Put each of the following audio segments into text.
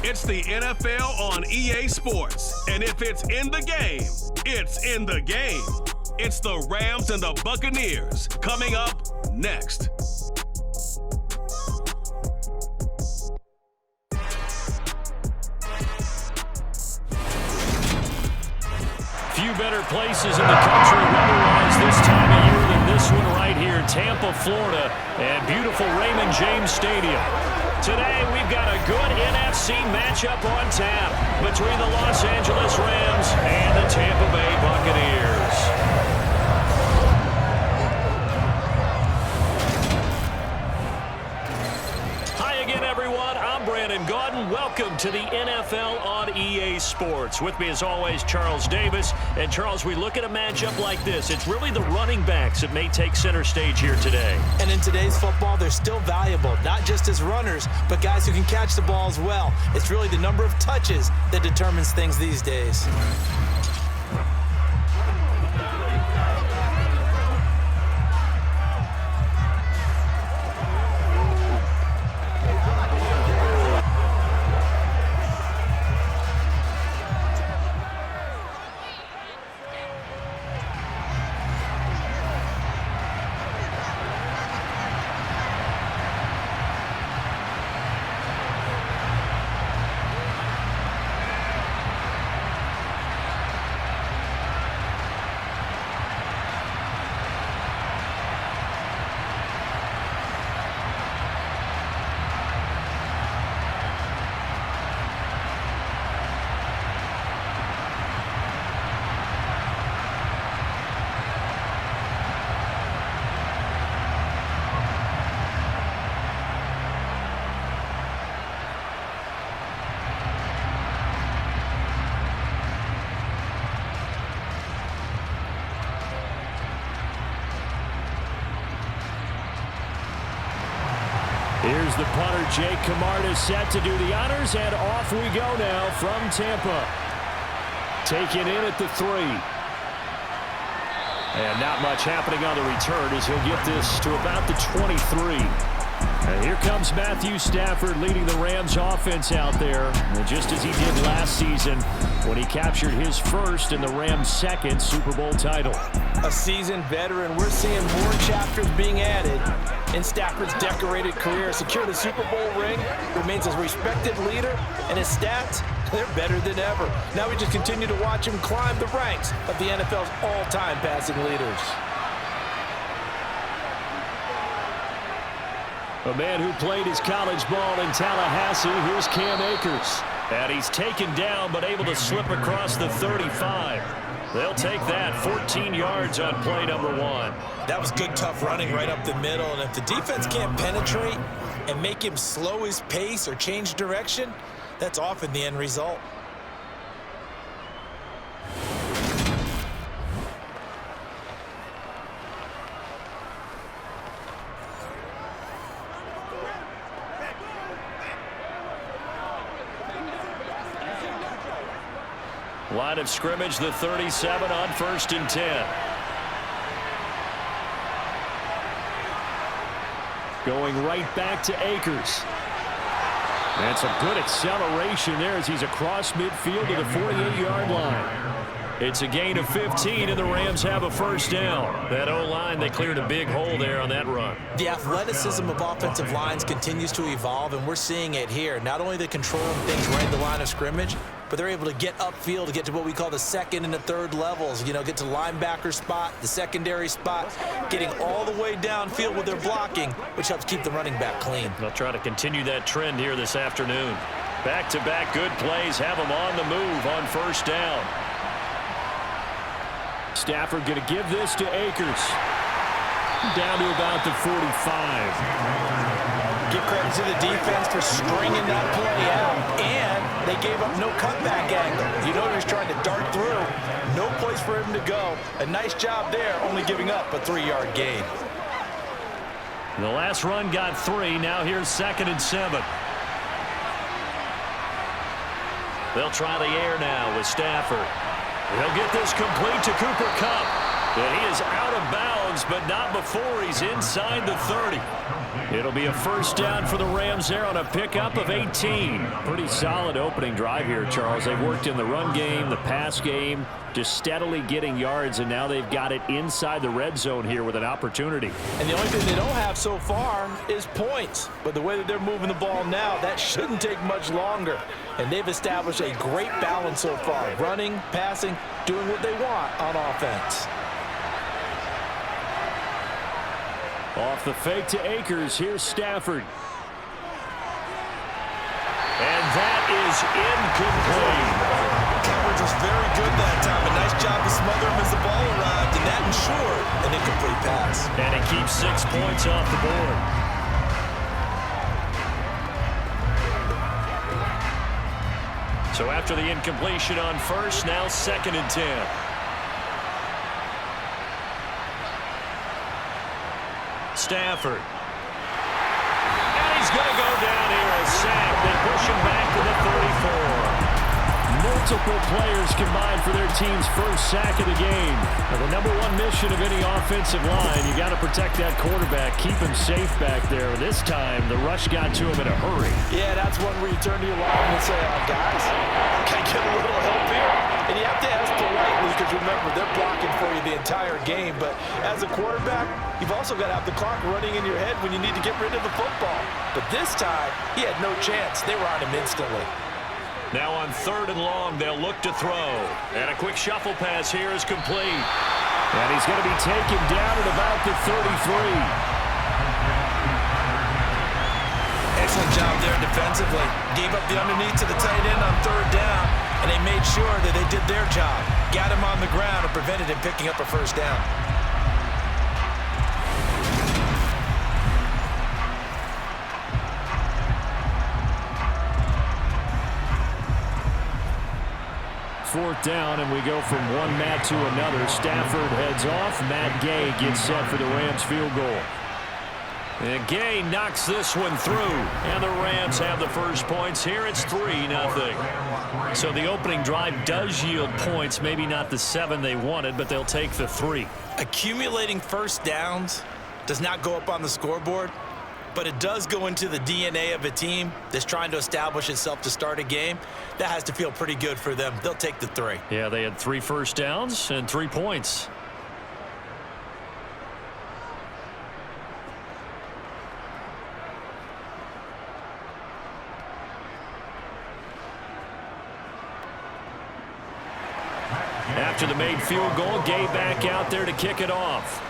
It's the NFL on EA Sports. And if it's in the game, it's in the game. It's the Rams and the Buccaneers coming up next. Few better places in the country weather-wise this time of year than this one right here, Tampa, Florida, and beautiful Raymond James Stadium. Today, we've got a good NFC matchup on tap between the Los Angeles Rams and the Tampa Bay Buccaneers. Welcome to the NFL on EA Sports. With me, as always, Charles Davis. And, Charles, we look at a matchup like this. It's really the running backs that may take center stage here today. And in today's football, they're still valuable, not just as runners, but guys who can catch the ball as well. It's really the number of touches that determines things these days. Here's the punter, Jake Camarda, set to do the honors, and off we go now from Tampa. Taken in at the 3. And not much happening on the return as he'll get this to about the 23. And here comes Matthew Stafford leading the Rams offense out there, just as he did last season when he captured his first and the Rams' second Super Bowl title. A seasoned veteran, we're seeing more chapters being added in Stafford's decorated career. Secured a Super Bowl ring, remains a respected leader, and his stats, they're better than ever. Now we just continue to watch him climb the ranks of the NFL's all-time passing leaders. A man who played his college ball in Tallahassee, here's Cam Akers. And he's taken down but able to slip across the 35. They'll take that, 14 yards on play number 1. That was good, tough running right up the middle. And if the defense can't penetrate and make him slow his pace or change direction, that's often the end result. Line of scrimmage, the 37 on 1st and 10. Going right back to Akers. And some good acceleration there as he's across midfield to the 48-yard line. It's a gain of 15, and the Rams have a first down. That O-line, they cleared a big hole there on that run. The athleticism of offensive lines continues to evolve, and we're seeing it here. Not only they controlling things right at the line of scrimmage, but they're able to get upfield to get to what we call the second and the third levels. You know, get to linebacker spot, the secondary spot, getting all the way downfield with their blocking, which helps keep the running back clean. They'll try to continue that trend here this afternoon. Back-to-back good plays have them on the move on first down. Stafford going to give this to Akers. Down to about the 45. Give credit to the defense for stringing that play out, and they gave up no cutback angle. You know he was trying to dart through. No place for him to go. A nice job there, only giving up a 3-yard gain. The last run got 3. Now here's 2nd and 7. They'll try the air now with Stafford. He'll get this complete to Cooper Kupp. And he is out of bounds downs, but not before he's inside the 30. It'll be a first down for the Rams there on a pickup of 18. Pretty solid opening drive here, Charles. They've worked in the run game, the pass game, just steadily getting yards, and now they've got it inside the red zone here with an opportunity. And the only thing they don't have so far is points. But the way that they're moving the ball now, that shouldn't take much longer. And they've established a great balance so far. Running, passing, doing what they want on offense. Off the fake to Akers, here's Stafford. And that is incomplete. Coverage was very good that time. A nice job to smother him as the ball arrived, and that ensured an incomplete pass. And it keeps 6 points off the board. So after the incompletion on first, now 2nd and 10. Stafford. And he's going to go down here, a sack. They push him back to the 34. Multiple players combined for their team's first sack of the game. Now, the number one mission of any offensive line, you got to protect that quarterback, keep him safe back there. This time, the rush got to him in a hurry. Yeah, that's one where you turn to your lineman and say, guys, can I get a little help here? And you have to ask politely because, remember, they're blocking for you the entire game. But as a quarterback, you've also got to have the clock running in your head when you need to get rid of the football. But this time, he had no chance. They were on him instantly. Now on 3rd and long, they'll look to throw. And a quick shuffle pass here is complete. And he's going to be taken down at about the 33. Excellent job there defensively. Gave up the underneath to the tight end on 3rd down, and they made sure that they did their job. Got him on the ground and prevented him picking up a first down. Fourth down, and we go from one Matt to another. Stafford heads off. Matt Gay gets set for the Rams field goal. And Gay knocks this one through. And the Rams have the first points here. It's 3-0. So the opening drive does yield points. Maybe not the 7 they wanted, but they'll take the 3. Accumulating first downs does not go up on the scoreboard, but it does go into the DNA of a team that's trying to establish itself to start a game. That has to feel pretty good for them. They'll take the 3. Yeah, they had 3 first downs and 3 points. After the made field goal, Gay back out there to kick it off.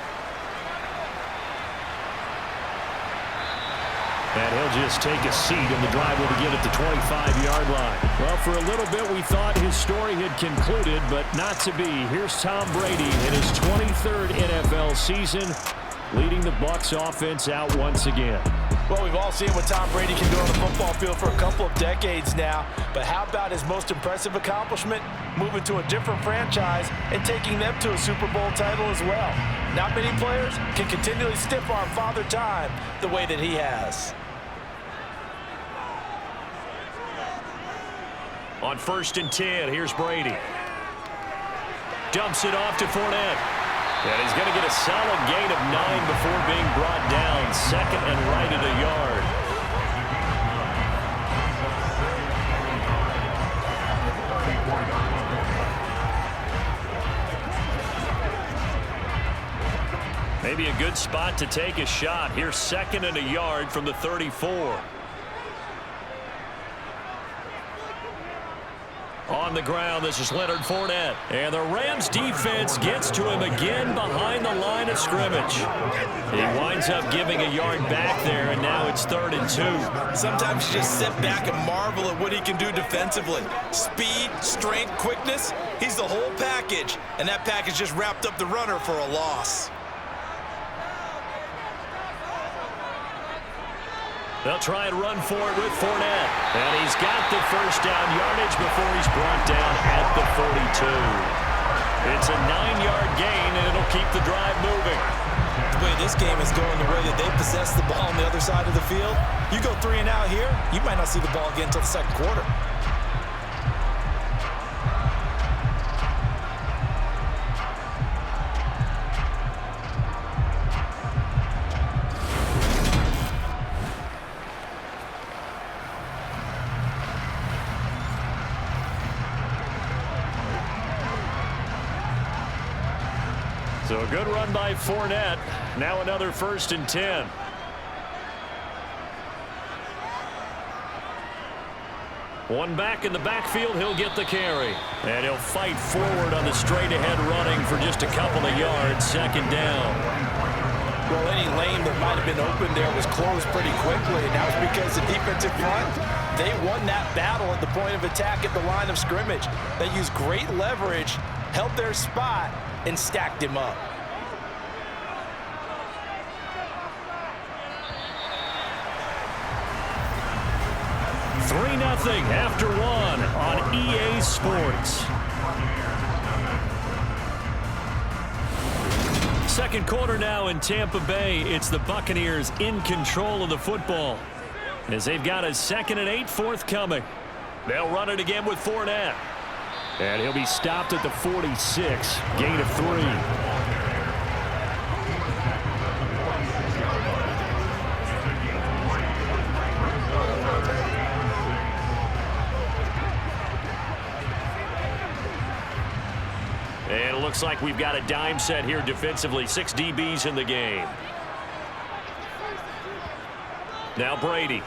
And he'll just take a seat, and the drive will begin at the 25-yard line. Well, for a little bit, we thought his story had concluded, but not to be. Here's Tom Brady in his 23rd NFL season, leading the Bucs offense out once again. Well, we've all seen what Tom Brady can do on the football field for a couple of decades now. But how about his most impressive accomplishment? Moving to a different franchise and taking them to a Super Bowl title as well. Not many players can continually stiff-arm Father Time the way that he has. On 1st and 10, here's Brady. Dumps it off to Fournette. And he's going to get a solid gain of 9 before being brought down. 2nd and right at a yard. Maybe a good spot to take a shot. Here's 2nd and a yard from the 34. On the ground, this is Leonard Fournette. And the Rams defense gets to him again behind the line of scrimmage. He winds up giving a yard back there, and now it's 3rd and 2. Sometimes you just sit back and marvel at what he can do defensively. Speed, strength, quickness, he's the whole package. And that package just wrapped up the runner for a loss. They'll try and run for it with Fournette. And he's got the first down yardage before he's brought down at the 42. It's a 9-yard gain, and it'll keep the drive moving. The way this game is going, the way that they possess the ball on the other side of the field, you go 3 and out here, you might not see the ball again until the 2nd quarter. So a good run by Fournette. Now another 1st and 10. One back in the backfield, he'll get the carry. And he'll fight forward on the straight-ahead running for just a couple of yards. 2nd down. Well, any lane that might have been open there was closed pretty quickly, and that was because the defensive front, they won that battle at the point of attack at the line of scrimmage. They used great leverage, held their spot, and stacked him up. Nothing after one on EA Sports. Second quarter now in Tampa Bay. It's the Buccaneers in control of the football as they've got a 2nd and 8 forthcoming. They'll run it again with Fournette. And he'll be stopped at the 46. Gain of 3. And it looks like we've got a dime set here defensively. 6 DBs in the game. Now Brady.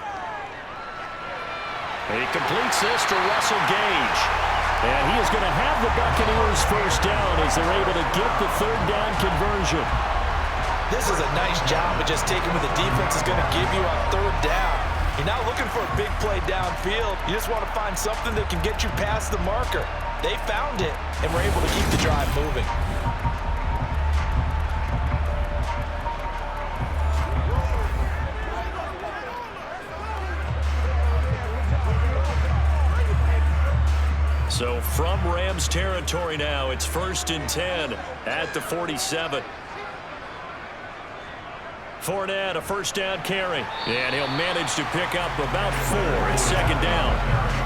He completes this to Russell Gage. And he is going to have the Buccaneers 1st down as they're able to get the 3rd down conversion. This is a nice job of just taking what the defense is going to give you on 3rd down. You're not looking for a big play downfield. You just want to find something that can get you past the marker. They found it, and were able to keep the drive moving. So from Rams territory now, it's 1st and 10 at the 47. Fournette, a 1st down carry. And he'll manage to pick up about 4 at 2nd down.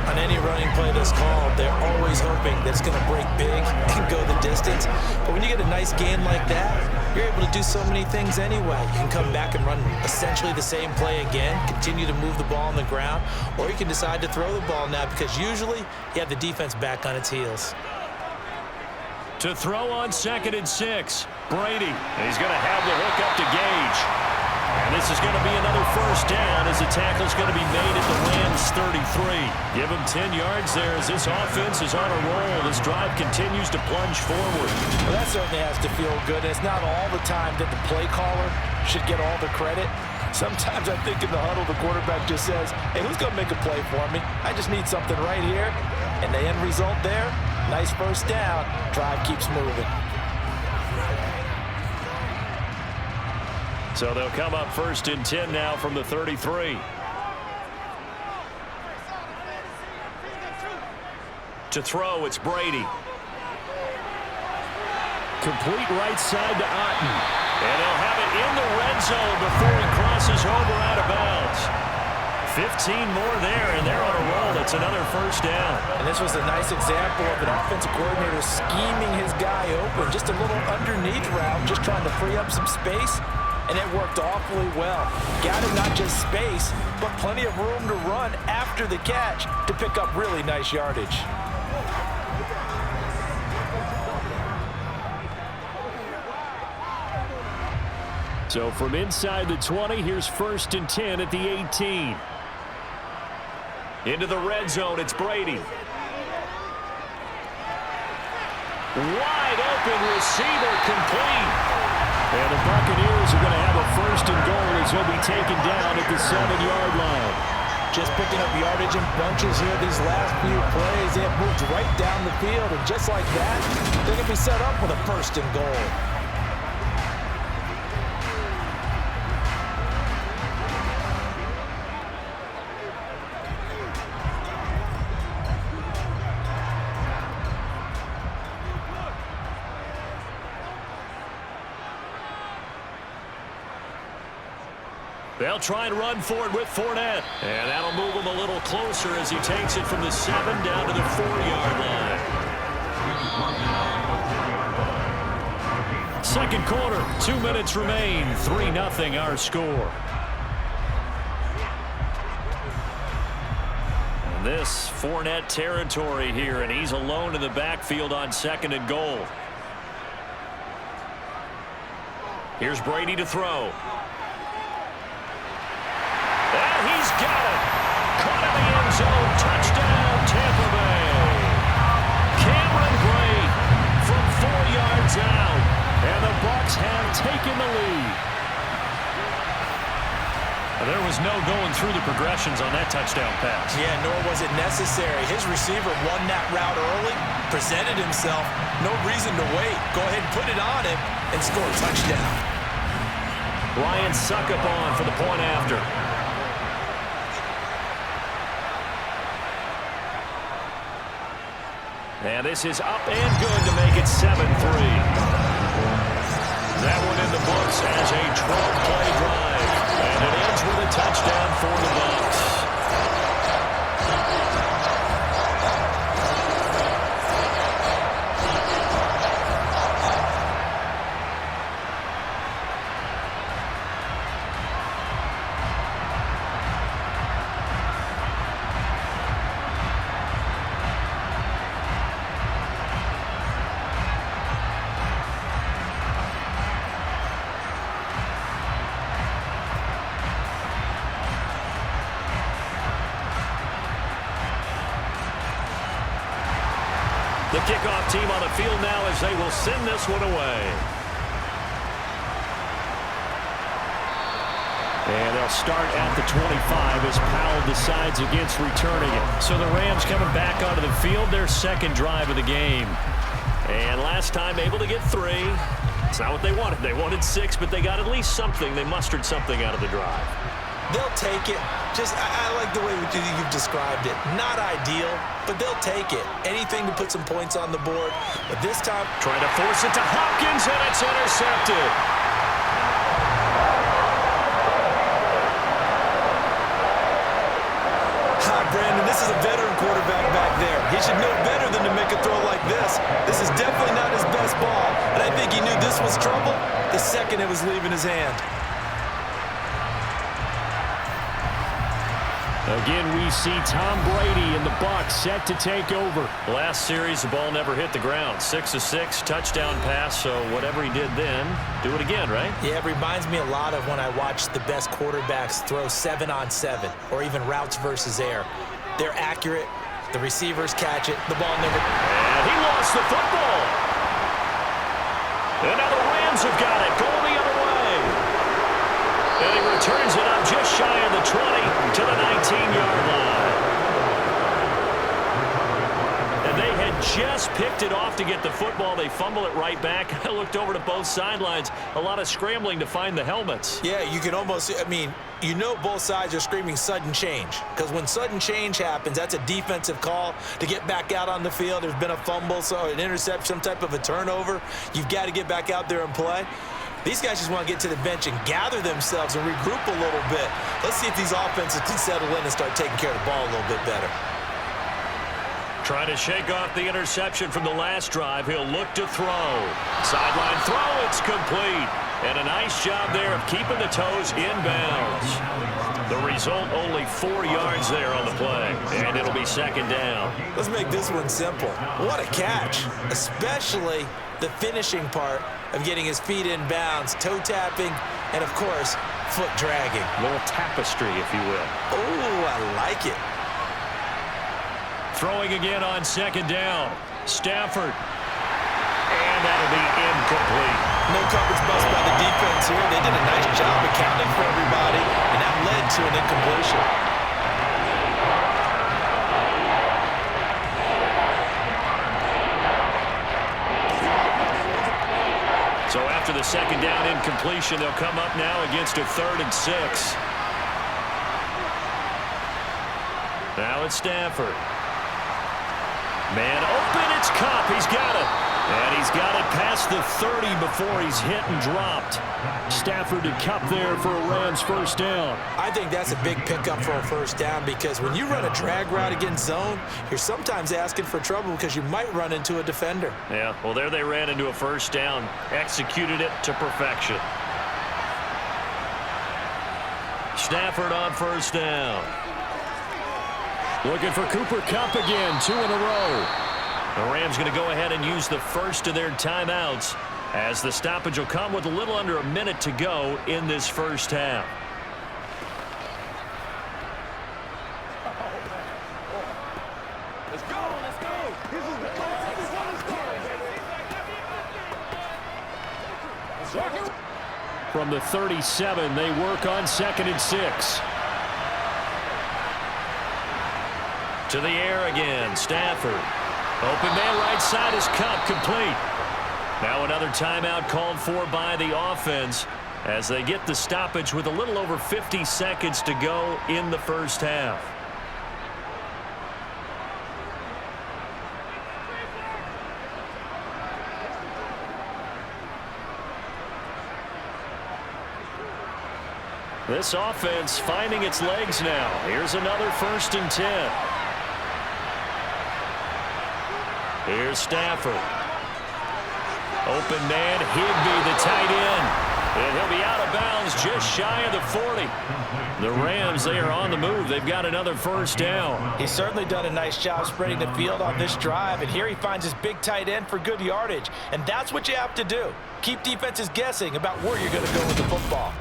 On any running play that's called, they're always hoping that it's going to break big and go the distance. But when you get a nice gain like that, you're able to do so many things anyway. You can come back and run essentially the same play again, continue to move the ball on the ground, or you can decide to throw the ball now because usually you have the defense back on its heels. To throw on 2nd and 6, Brady. He's going to have the hook up to Gage. And this is going to be another 1st down as the tackle's going to be made at the Rams 33. Give him 10 yards there as this offense is on a roll. This drive continues to plunge forward. Well, that certainly has to feel good. It's not all the time that the play caller should get all the credit. Sometimes I think in the huddle, the quarterback just says, hey, who's going to make a play for me? I just need something right here. And the end result there, nice 1st down. Drive keeps moving. So they'll come up 1st and 10 now from the 33. To throw, it's Brady. Complete right side to Otten. And they'll have it in the red zone before he crosses over out of bounds. 15 more there, and they're on a roll. That's another 1st down. And this was a nice example of an offensive coordinator scheming his guy open. Just a little underneath route, just trying to free up some space. And it worked awfully well. Got him not just space, but plenty of room to run after the catch to pick up really nice yardage. So from inside the 20, here's 1st and 10 at the 18. Into the red zone, it's Brady. Wide open receiver, complete. And the Buccaneers are going to have a 1st and goal as he'll be taken down at the 7-yard line. Just picking up yardage in bunches here these last few plays. They have moved right down the field, and just like that, they're going to be set up with a 1st and goal. They'll try and run for it with Fournette. And that'll move him a little closer as he takes it from the 7 down to the 4-yard line. Second quarter, 2 minutes remain. 3-0 our score. And this Fournette territory here, and he's alone in the backfield on 2nd and goal. Here's Brady to throw. And he's got it. Caught in the end zone. Touchdown, Tampa Bay. Cameron Gray from 4 yards out. And the Bucs have taken the lead. There was no going through the progressions on that touchdown pass. Yeah, nor was it necessary. His receiver won that route early, presented himself. No reason to wait. Go ahead and put it on him and score a touchdown. Ryan Suckup on for the point after. And this is up and good to make it 7-3. That one in the books as a 12-play drive. And it ends with a touchdown for the Bucs. The kickoff team on the field now as they will send this one away. And they'll start at the 25 as Powell decides against returning it. So the Rams coming back onto the field, their second drive of the game. And last time able to get 3. It's not what they wanted. They wanted 6, but they got at least something. They mustered something out of the drive. They'll take it. I like the way you've described it. Not ideal, but they'll take it. Anything to put some points on the board. But this time, trying to force it to Hopkins, and it's intercepted. Brandon, this is a veteran quarterback back there. He should know better than to make a throw like this. This is definitely not his best ball, and I think he knew this was trouble the second it was leaving his hand. Again, we see Tom Brady and the Bucs set to take over. Last series, the ball never hit the ground. 6 of 6, touchdown pass, so whatever he did then, do it again, right? Yeah, it reminds me a lot of when I watched the best quarterbacks throw 7-on-7 or even routes versus air. They're accurate. The receivers catch it. The ball never... And he lost the football. And now the Rams have got it, going the other way. And he returns it up just shy of the 20 to the 19-yard line. And they had just picked it off to get the football. They fumble it right back. I looked over to both sidelines. A lot of scrambling to find the helmets. Yeah, you can almost, you know both sides are screaming sudden change. Because when sudden change happens, that's a defensive call to get back out on the field. There's been a fumble, so an interception, some type of a turnover. You've got to get back out there and play. These guys just want to get to the bench and gather themselves and regroup a little bit. Let's see if these offenses can settle in and start taking care of the ball a little bit better. Trying to shake off the interception from the last drive. He'll look to throw. Sideline throw, it's complete. And a nice job there of keeping the toes inbounds. The result, only 4 yards there on the play. And it'll be second down. Let's make this one simple. What a catch, especially the finishing part of getting his feet in bounds, toe tapping, and of course, foot dragging. A little tapestry, if you will. Oh, I like it. Throwing again on second down. Stafford. And that'll be incomplete. No coverage bust by the defense here. They did a nice job accounting for everybody, and that led to an incompletion. So after the second down incompletion, they'll come up now against a 3rd and 6. Now it's Stafford. Man open, it's Kupp. He's got it. And he's got it past the 30 before he's hit and dropped. Stafford to Kupp there for a Rams first down. I think that's a big pickup for a first down because when you run a drag route against zone, you're sometimes asking for trouble because you might run into a defender. Yeah, well, there they ran into a first down. Executed it to perfection. Stafford on first down. Looking for Cooper Kupp again, 2 in a row. The Rams going to go ahead and use the first of their timeouts as the stoppage will come with a little under a minute to go in this first half. From the 37, they work on 2nd and 6. To the air again, Stafford. Open man right side is Cup, complete. Now another timeout called for by the offense as they get the stoppage with a little over 50 seconds to go in the first half. This offense finding its legs now. Here's another 1st and 10. Here's Stafford. Open man, Higbee, the tight end. And he'll be out of bounds just shy of the 40. The Rams, they are on the move. They've got another 1st down. He's certainly done a nice job spreading the field on this drive. And here he finds his big tight end for good yardage. And that's what you have to do. Keep defenses guessing about where you're going to go with the football.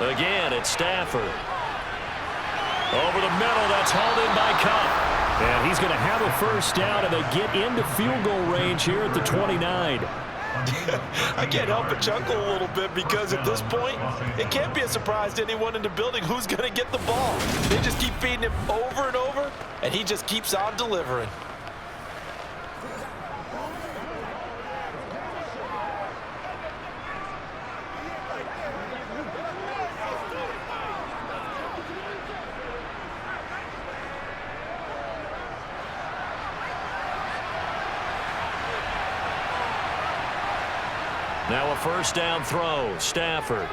Again, it's Stafford. Over the middle, that's hauled in by Cup. And he's going to have a 1st down, and they get into field goal range here at the 29. I can't help but chuckle a little bit because at this point, it can't be a surprise to anyone in the building who's going to get the ball. They just keep feeding him over and over, and he just keeps on delivering. Now a 1st down throw, Stafford.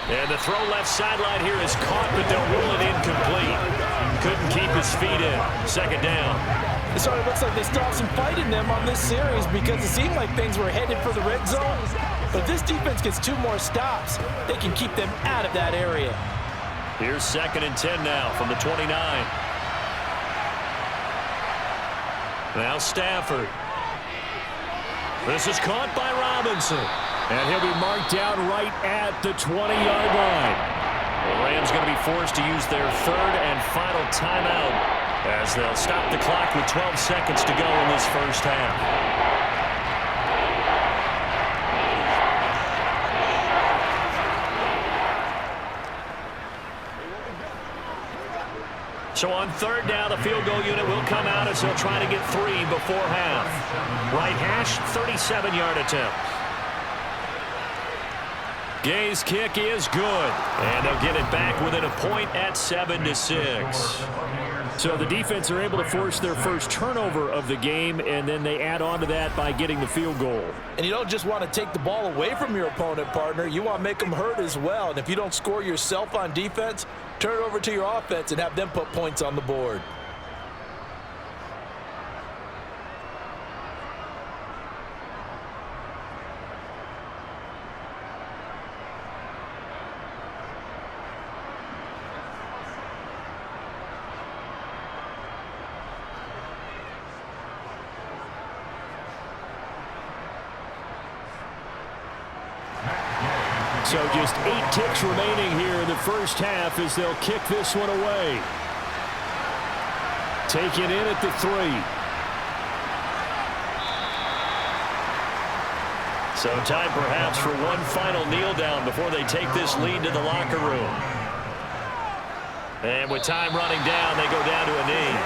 And the throw left sideline here is caught, but they'll rule it incomplete. Couldn't keep his feet in. 2nd down. It sort of looks like they still have some fight in them on this series because it seemed like things were headed for the red zone. But if this defense gets 2 more stops, they can keep them out of that area. Here's 2nd and 10 now from the 29. Now Stafford. This is caught by Robinson. And he'll be marked down right at the 20-yard line. The Rams going to be forced to use their 3rd and final timeout as they'll stop the clock with 12 seconds to go in this first half. So on 3rd down, the field goal unit will come out as they'll try to get 3 before half. Right hash, 37-yard attempt. Gay's kick is good, and they'll get it back within a point at 7-6. So the defense are able to force their first turnover of the game, and then they add on to that by getting the field goal. And you don't just want to take the ball away from your opponent, partner. You want to make them hurt as well. And if you don't score yourself on defense, turn it over to your offense and have them put points on the board. So just 8 ticks remaining here in the first half as they'll kick this one away. Take it in at the 3. So time perhaps for one final kneel down before they take this lead to the locker room. And with time running down, they go down to a knee.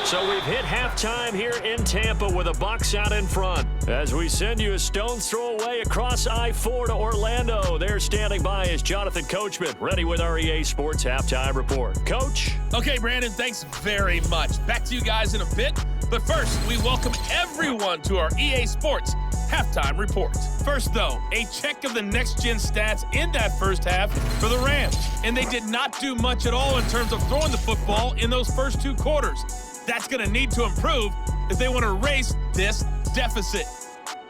So we've hit halftime here in Tampa with the Bucs out in front. As we send you a stone's throw away across I-4 to Orlando. There standing by is Jonathan Coachman, ready with our EA Sports Halftime Report. Coach? Okay, Brandon, thanks very much. Back to you guys in a bit. But first, we welcome everyone to our EA Sports Halftime Report. First, though, a check of the next-gen stats in that first half for the Rams. And they did not do much at all in terms of throwing the football in those first 2 quarters. That's going to need to improve if they want to erase this deficit.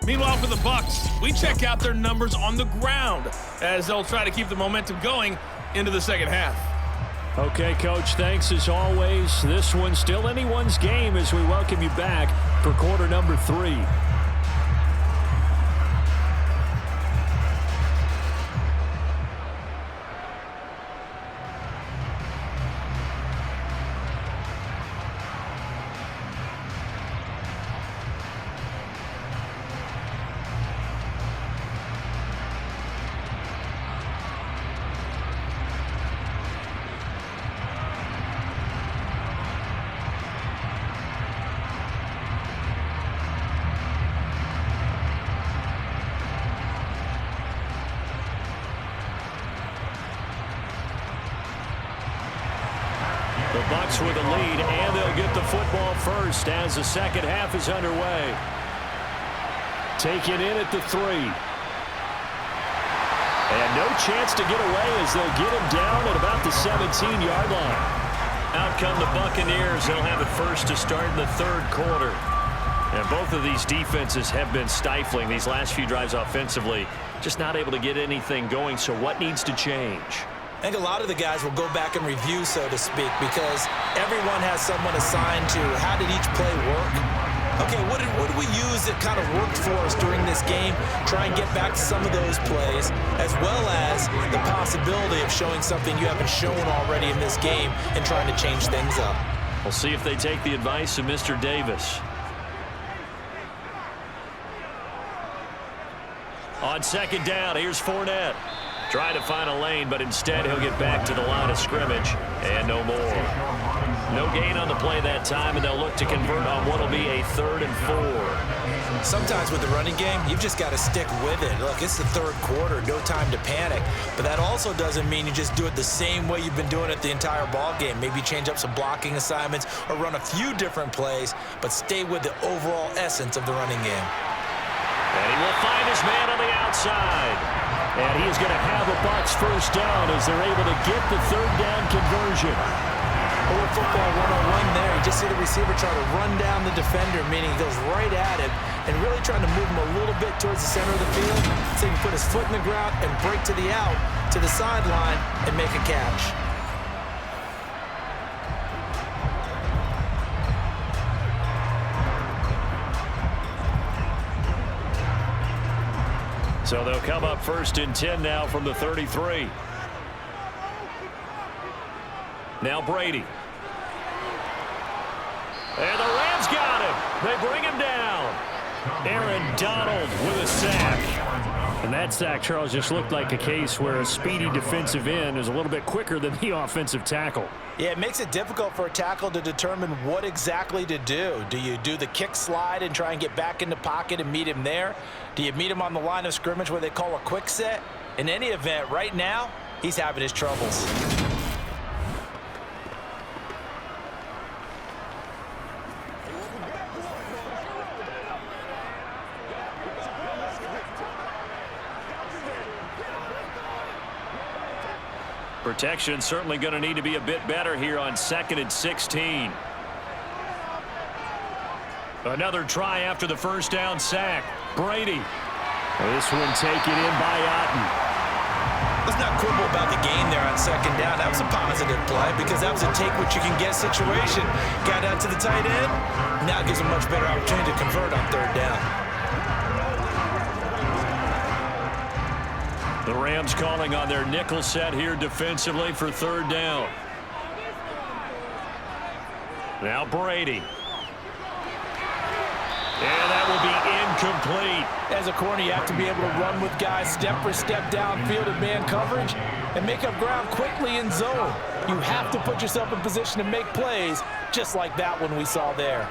Meanwhile, for the Bucs, we check out their numbers on the ground as they'll try to keep the momentum going into the second half. Okay, Coach, thanks as always. This one's still anyone's game as we welcome you back for quarter number 3. The Bucs with a lead, and they'll get the football first as the second half is underway. Taken in at the 3. And no chance to get away as they'll get him down at about the 17-yard line. Out come the Buccaneers. They'll have it first to start in the third quarter. And both of these defenses have been stifling these last few drives offensively. Just not able to get anything going, so what needs to change? I think a lot of the guys will go back and review, so to speak, because everyone has someone assigned to how did each play work. Okay, what did we use that kind of worked for us during this game? Try and get back to some of those plays, as well as the possibility of showing something you haven't shown already in this game and trying to change things up. We'll see if they take the advice of Mr. Davis. On second down, here's Fournette. Trying to find a lane, but instead he'll get back to the line of scrimmage, and no more. No gain on the play that time, and they'll look to convert on what will be a 3rd and 4. Sometimes with the running game, you've just got to stick with it. Look, it's the third quarter, no time to panic. But that also doesn't mean you just do it the same way you've been doing it the entire ball game. Maybe change up some blocking assignments or run a few different plays, but stay with the overall essence of the running game. And he will find his man on the outside. And he is going to have a Bucs first down as they're able to get the 3rd down conversion. A little football one-on-one there. You just see the receiver try to run down the defender, meaning he goes right at him and really trying to move him a little bit towards the center of the field so he can put his foot in the ground and break to the out, to the sideline, and make a catch. So they'll come up 1st and 10 now from the 33. Now Brady. And the Rams got him. They bring him down. Aaron Donald with a sack. And that sack, Charles, just looked like a case where a speedy defensive end is a little bit quicker than the offensive tackle. Yeah, it makes it difficult for a tackle to determine what exactly to do. Do you do the kick slide and try and get back in the pocket and meet him there? Do you meet him on the line of scrimmage where they call a quick set? In any event, right now, he's having his troubles. Protection certainly going to need to be a bit better here on 2nd and 16. Another try after the first down sack. Brady. This one taken in by Otten. Let's not quibble about the game there on 2nd down. That was a positive play because that was a take-what-you-can-get situation. Got out to the tight end. Now it gives a much better opportunity to convert on 3rd down. The Rams calling on their nickel set here defensively for 3rd down. Now Brady. And that will be incomplete. As a corner, you have to be able to run with guys step for step downfield in man coverage and make up ground quickly in zone. You have to put yourself in position to make plays just like that one we saw there.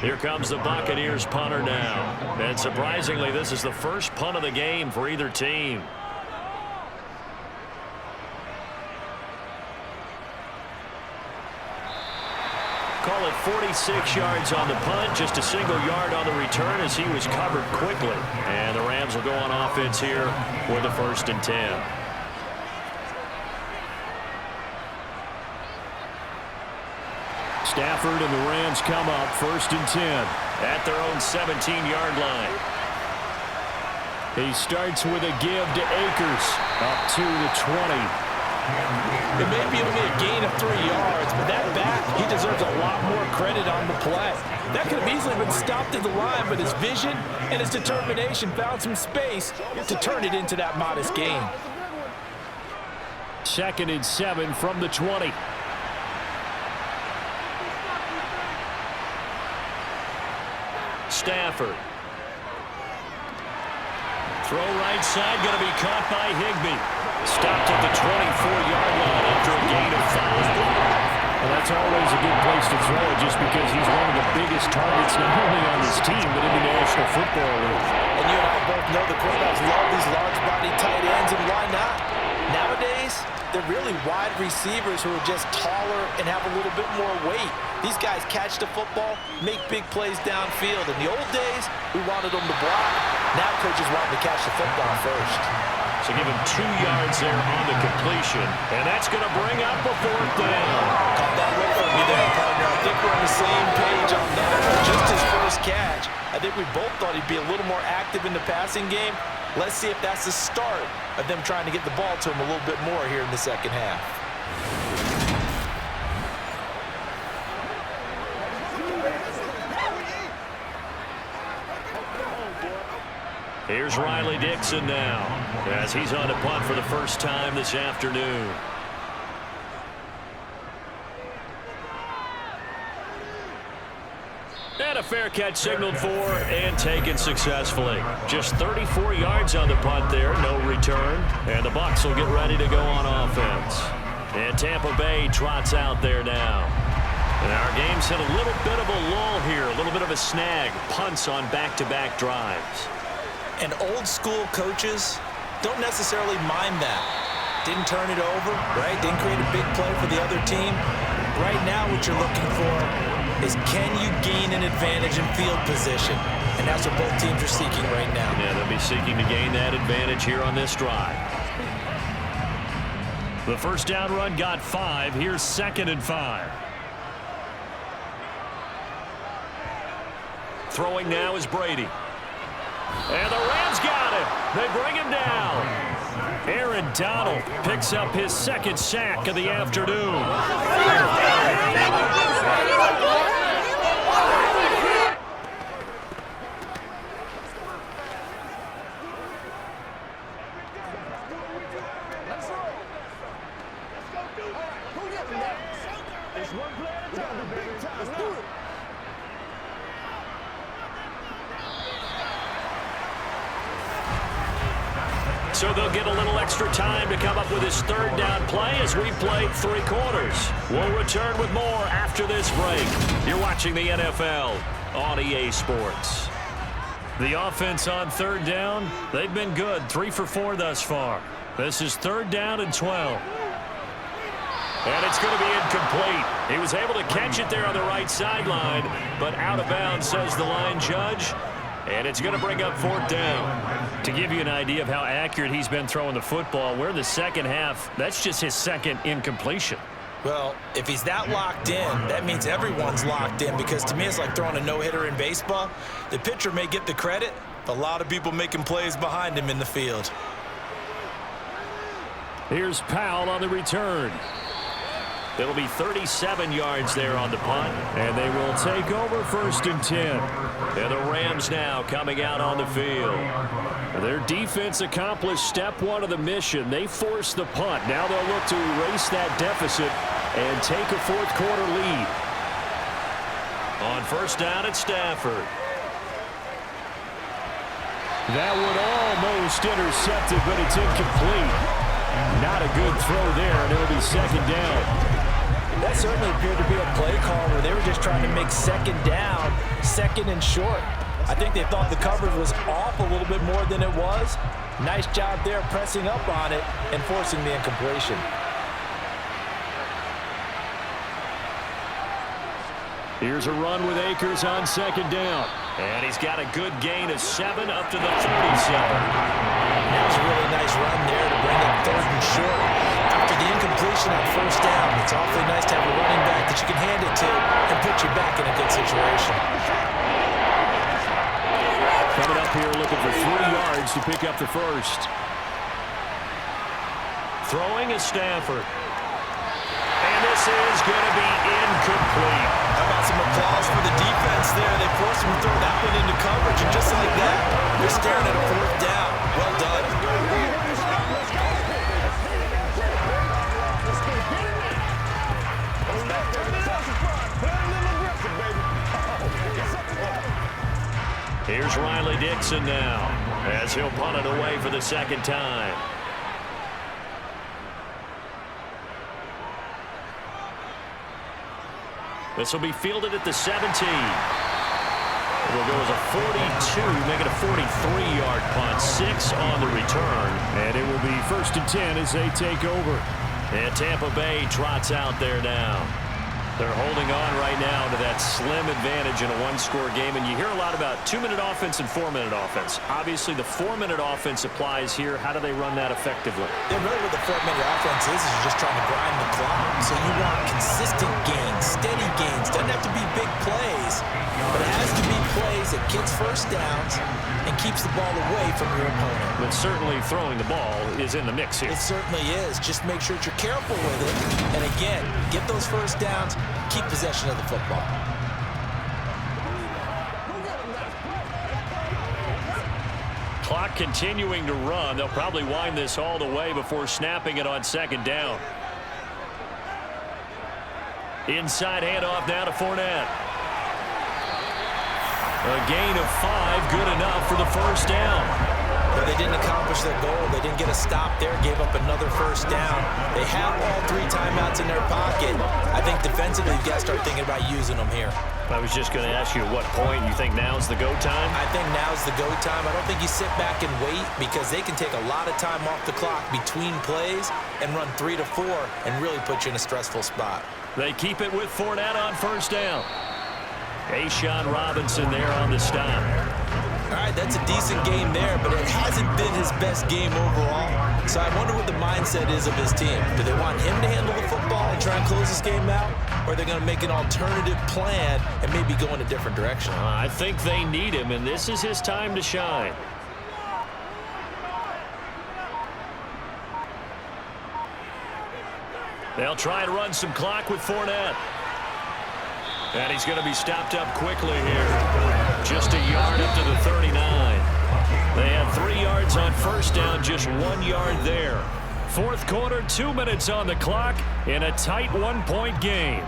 Here comes the Buccaneers punter now. And surprisingly, this is the first punt of the game for either team. Call it 46 yards on the punt, just a single yard on the return as he was covered quickly. And the Rams will go on offense here with a 1st and 10. Stafford and the Rams come up 1st and 10 at their own 17-yard line. He starts with a give to Akers up to the 20. It may be only a gain of 3 yards, but that back, he deserves a lot more credit on the play. That could have easily been stopped at the line, but his vision and his determination found some space to turn it into that modest gain. 2nd and 7 from the 20. Stafford. Throw right side, going to be caught by Higbee. Stopped at the 24-yard line after a gain of 5. Well, that's always a good place to throw it just because he's one of the biggest targets not only on this team but in the National Football League. And you and I both know the quarterbacks love these large-bodied tight ends, and why not? Nowadays, they're really wide receivers who are just taller and have a little bit more weight. These guys catch the football, make big plays downfield. In the old days, we wanted them to block. Now coaches want them to catch the football first. So give him 2 yards there on the completion, and that's going to bring up a 4th down. Caught that way from me there, partner. I think we're on the same page on that. Just his first catch, I think we both thought he'd be a little more active in the passing game. Let's see if that's the start of them trying to get the ball to him a little bit more here in the second half. Here's Riley Dixon now, as he's on the punt for the first time this afternoon. And a fair catch signaled for and taken successfully. Just 34 yards on the punt there, no return. And the Bucs will get ready to go on offense. And Tampa Bay trots out there now. And our game's hit a little bit of a lull here, a little bit of a snag. Punts on back-to-back drives. And old-school coaches don't necessarily mind that. Didn't turn it over, right? Didn't create a big play for the other team. Right now what you're looking for is can you gain an advantage in field position? And that's what both teams are seeking right now. Yeah, they'll be seeking to gain that advantage here on this drive. The first down run got 5. Here's 2nd and 5. Throwing now is Brady. And the Rams got him. They bring him down. Aaron Donald picks up his 2nd sack of the afternoon. So they'll get a little extra time to come up with his 3rd down play as we play 3 quarters. We'll return with more after this break. You're watching the NFL on EA Sports. The offense on 3rd down, they've been good. 3 for 4 thus far. This is 3rd down and 12. And it's going to be incomplete. He was able to catch it there on the right sideline, but out of bounds, says the line judge. And it's going to bring up 4th down. To give you an idea of how accurate he's been throwing the football, we're in the second half. That's just his 2nd incompletion. Well, if he's that locked in, that means everyone's locked in, because to me it's like throwing a no-hitter in baseball. The pitcher may get the credit, but a lot of people making plays behind him in the field. Here's Powell on the return. It'll be 37 yards there on the punt, and they will take over 1st and 10. And the Rams now coming out on the field. Their defense accomplished step 1 of the mission. They forced the punt. Now they'll look to erase that deficit and take a 4th quarter lead. On 1st down at Stafford. That would almost intercept it, but it's incomplete. Not a good throw there, and it'll be 2nd down. That certainly appeared to be a play call where they were just trying to make 2nd down, 2nd and short. I think they thought the coverage was off a little bit more than it was. Nice job there pressing up on it and forcing the incompletion. Here's a run with Akers on 2nd down. And he's got a good gain of 7 up to the 37. That was a really nice run there to bring up 3rd and short. After the incompletion on 1st down, it's awfully nice to have a running back that you can hand it to and you back in a good situation. Coming up here looking for 3 yards to pick up the first. Throwing is Stafford. And this is going to be incomplete. How about some applause for the defense there? They forced him to throw that one into coverage, and just like that, they're staring at a 4th down. Well done. Here's Riley Dixon now, as he'll punt it away for the 2nd time. This will be fielded at the 17. It will go as a 42, make it a 43-yard punt. 6 on the return. And it will be 1st and 10 as they take over. And Tampa Bay trots out there now. They're holding on right now to that slim advantage in a 1-score game. And you hear a lot about 2-minute offense and 4-minute offense. Obviously, the 4-minute offense applies here. How do they run that effectively? Yeah, really what the 4-minute offense is you're just trying to grind the clock. So you want consistent gains, steady gains. Doesn't have to be big plays, but it has to be plays that gets first downs and keeps the ball away from your opponent. But certainly throwing the ball is in the mix here. It certainly is. Just make sure that you're careful with it. And again, get those first downs, keep possession of the football. Clock continuing to run. They'll probably wind this all the way before snapping it on 2nd down. Inside handoff now to Fournette. A gain of 5, good enough for the 1st down. But they didn't accomplish their goal. They didn't get a stop there, gave up another 1st down. They have all 3 timeouts in their pocket. I think defensively, you've got to start thinking about using them here. I was just going to ask you at what point you think now's the go time? I think now's the go time. I don't think you sit back and wait because they can take a lot of time off the clock between plays and run 3 to 4 and really put you in a stressful spot. They keep it with Fournette on 1st down. A'Shawn Robinson there on the stop. All right, that's a decent game there, but it hasn't been his best game overall. So I wonder what the mindset is of his team. Do they want him to handle the football and try and close this game out? Or are they going to make an alternative plan and maybe go in a different direction? I think they need him, and this is his time to shine. They'll try and run some clock with Fournette. And he's going to be stopped up quickly here. Just a yard up to the 39. They had 3 yards on 1st down, just 1 yard there. 4th quarter, 2 minutes on the clock in a tight 1-point game.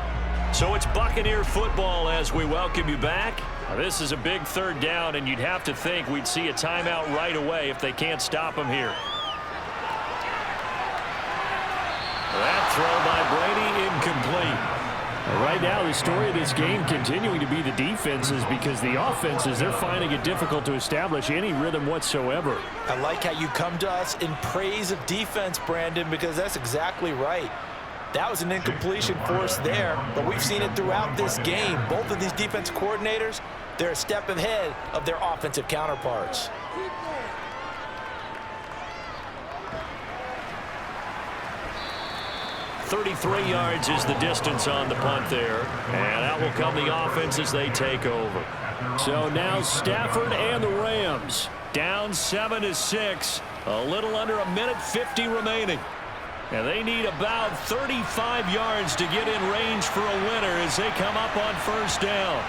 So it's Buccaneer football as we welcome you back. This is a big 3rd down, and you'd have to think we'd see a timeout right away if they can't stop him here. That throw by Brady incomplete. Right now, the story of this game continuing to be the defenses because the offenses, they're finding it difficult to establish any rhythm whatsoever. I like how you come to us in praise of defense, Brandon, because that's exactly right. That was an incompletion force there, but we've seen it throughout this game. Both of these defense coordinators, they're a step ahead of their offensive counterparts. .33 yards is the distance on the punt there. And out will come the offense as they take over. So now Stafford and the Rams. Down 7-6. A little under 1:50 remaining. And they need about 35 yards to get in range for a winner as they come up on 1st down.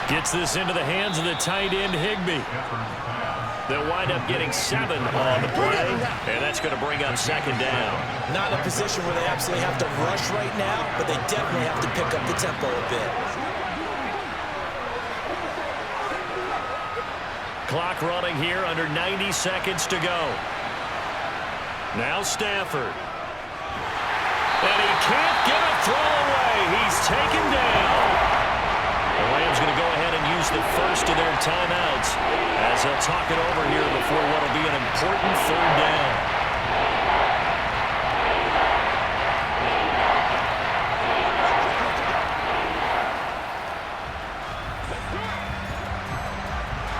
Gets this into the hands of the tight end, Higbee. They'll wind up getting 7 on the play, and that's going to bring up 2nd down. Not in a position where they absolutely have to rush right now, but they definitely have to pick up the tempo a bit. Clock running here, under 90 seconds to go. Now Stafford. And he can't get a throw away. He's taken down. The Rams going to go ahead and use the first of their timeouts as they'll talk it over here before what will be an important 3rd down.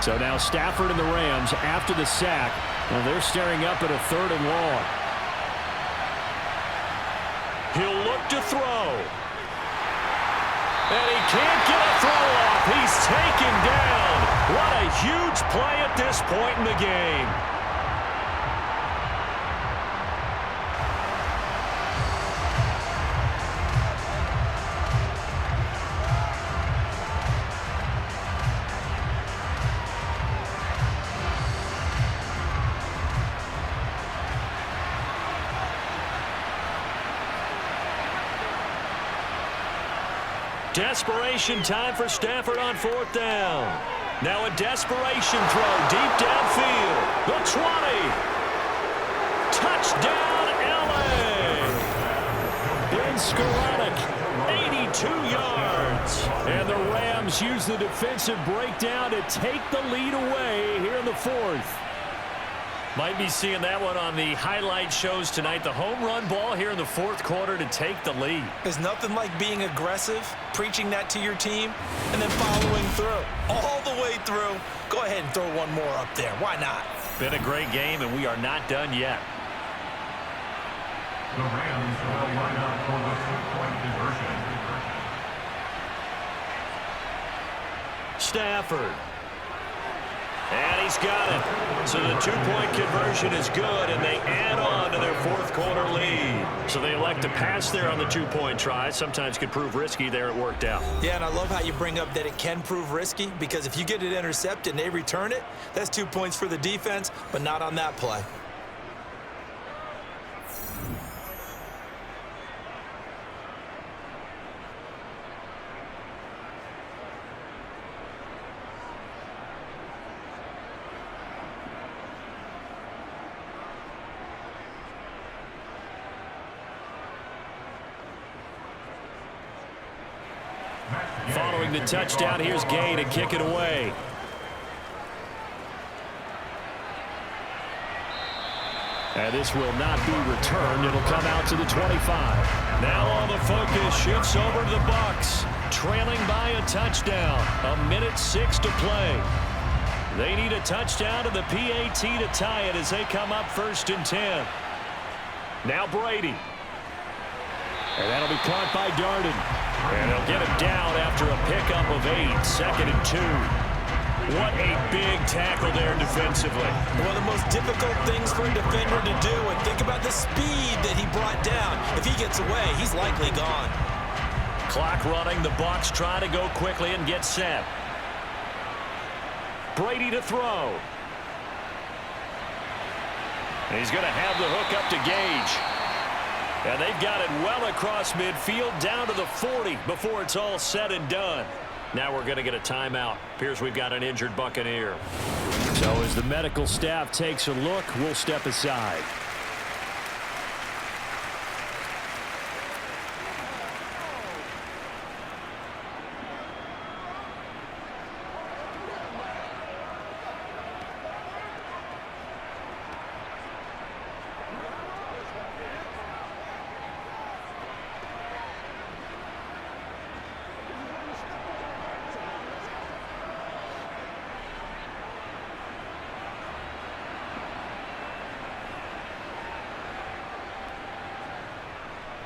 So now Stafford and the Rams after the sack. Well, they're staring up at a 3rd and long. He'll look to throw. And he can't get a throw off. He's taken down. What a huge play at this point in the game. Desperation time for Stafford on 4th down. Now a desperation throw deep downfield. The 20. Touchdown, L.A. Ben Skoranek, 82 yards. And the Rams use the defensive breakdown to take the lead away here in the 4th. Might be seeing that one on the highlight shows tonight. The home run ball here in the 4th quarter to take the lead. There's nothing like being aggressive, preaching that to your team, and then following through. All the way through. Go ahead and throw one more up there. Why not? Been a great game, and we are not done yet. The Rams will line up for the 2-point conversion. Stafford. And he's got it. So the 2-point conversion is good, and they add on to their 4th quarter lead. So they elect to pass there on the 2-point try. Sometimes could prove risky there. It worked out. Yeah, and I love how you bring up that it can prove risky, because if you get it intercepted and they return it, that's 2 points for the defense, but not on that play. Following the touchdown, here's Gay to kick it away. And this will not be returned. It'll come out to the 25. Now on the focus, shifts over to the Bucs. Trailing by a touchdown. 1:06 to play. They need a touchdown to the PAT to tie it as they come up 1st and 10. Now Brady. And that'll be caught by Darden. And they'll get him down after a pickup of 8. 2nd and 2. What a big tackle there defensively. One of the most difficult things for a defender to do. And think about the speed that he brought down. If he gets away, he's likely gone. Clock running. The Bucs try to go quickly and get set. Brady to throw. And he's going to have the hook up to Gage. And they've got it well across midfield down to the 40 before it's all said and done. Now we're going to get a timeout. Appears we've got an injured Buccaneer. So as the medical staff takes a look, we'll step aside.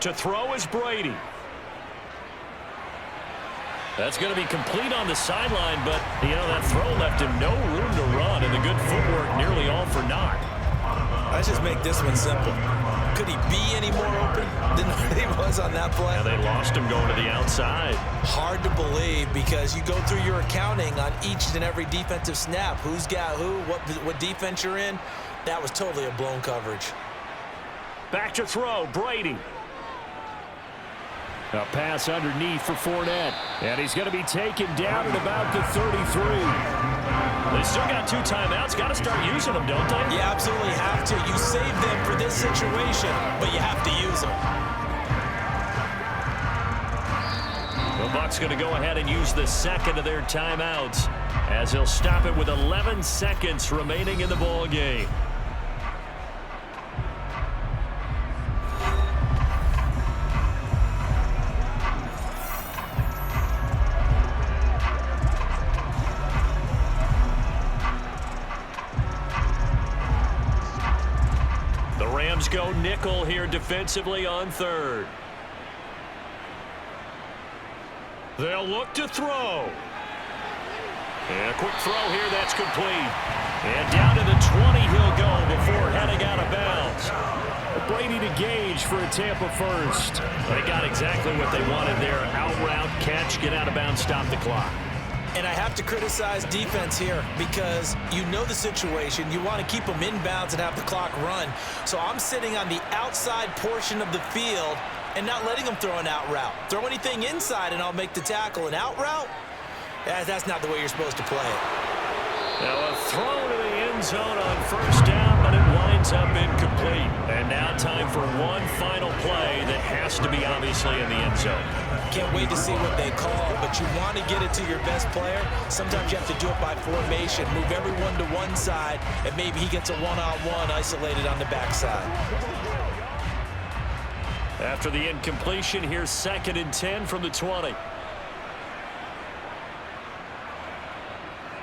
To throw is Brady. That's going to be complete on the sideline, but, you know, that throw left him no room to run, and the good footwork nearly all for naught. Let's just make this one simple. Could he be any more open than he was on that play? Yeah, they lost him going to the outside. Hard to believe, because you go through your accounting on each and every defensive snap. Who's got who, what defense you're in. That was totally a blown coverage. Back to throw, Brady. A pass underneath for Fournette. And he's going to be taken down at about the 33. They still got 2 timeouts. Got to start using them, don't they? You absolutely have to. You save them for this situation, but you have to use them. The Bucs going to go ahead and use the 2nd of their timeouts as he'll stop it with 11 seconds remaining in the ball game. Go nickel here defensively on 3rd. They'll look to throw. And a quick throw here, that's complete. And down to the 20 he'll go before heading out of bounds. Brady to Gage for a Tampa first. They got exactly what they wanted there. Out route, catch, get out of bounds, stop the clock. And I have to criticize defense here because you know the situation. You want to keep them inbounds and have the clock run. So I'm sitting on the outside portion of the field and not letting them throw an out route. Throw anything inside and I'll make the tackle. An out route? That's not the way you're supposed to play it. Now a throw to the end zone on first down, but it winds up incomplete. And now time for one final play that has to be obviously in the end zone. Can't wait to see what they call, but you want to get it to your best player. Sometimes you have to do it by formation. Move everyone to one side, and maybe he gets a one-on-one isolated on the backside. After the incompletion, here's 2nd and 10 from the 20.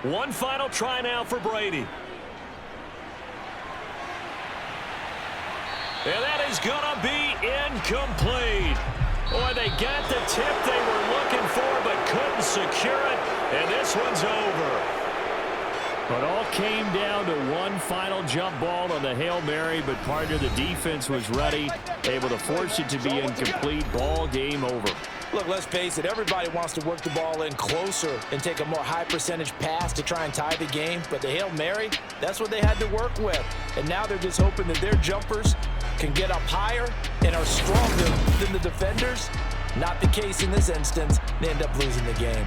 One final try now for Brady. And that is going to be incomplete. Boy, they got the tip they were looking for, but couldn't secure it. And this one's over. It all came down to one final jump ball on the Hail Mary, but partner, the defense was ready, able to force it to be incomplete. Ball game over. Look, let's face it, everybody wants to work the ball in closer and take a more high percentage pass to try and tie the game. But the Hail Mary, that's what they had to work with. And now they're just hoping that their jumpers can get up higher and are stronger than the defenders. Not the case in this instance. They end up losing the game.